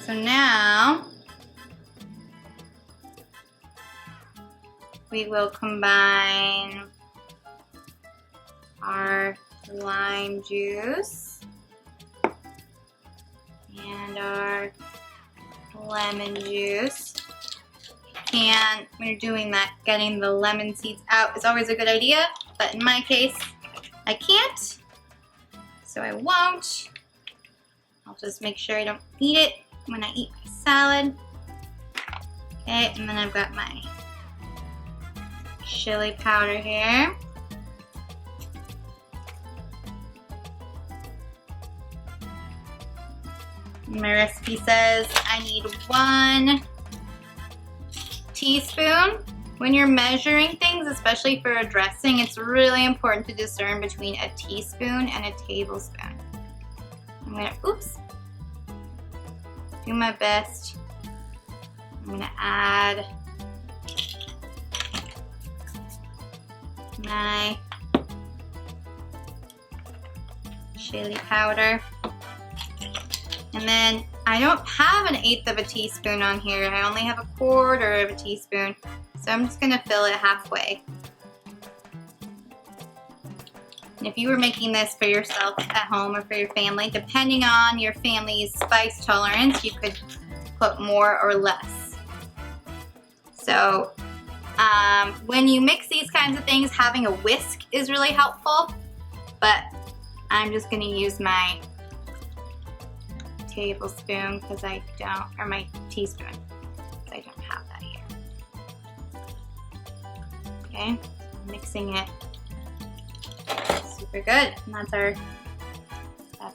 So now we will combine our lime juice and our lemon juice. And when you're doing that, getting the lemon seeds out is always a good idea, but in my case, I can't, so I won't. I'll just make sure I don't eat it when I eat my salad. Okay, and then I've got my chili powder here. My recipe says I need 1 teaspoon. When you're measuring things, especially for a dressing, it's really important to discern between a teaspoon and a tablespoon. I'm gonna, do my best. I'm gonna add my chili powder. And then I don't have 1/8 of a teaspoon on here. I only have 1/4 of a teaspoon. So I'm just gonna fill it halfway. And if you were making this for yourself at home or for your family, depending on your family's spice tolerance, you could put more or less. So when you mix these kinds of things, having a whisk is really helpful, but I'm just gonna use my tablespoon because I don't, or my teaspoon, because I don't have that here. Okay, mixing it super good, and that's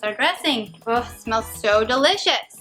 our dressing. Oh, it smells so delicious.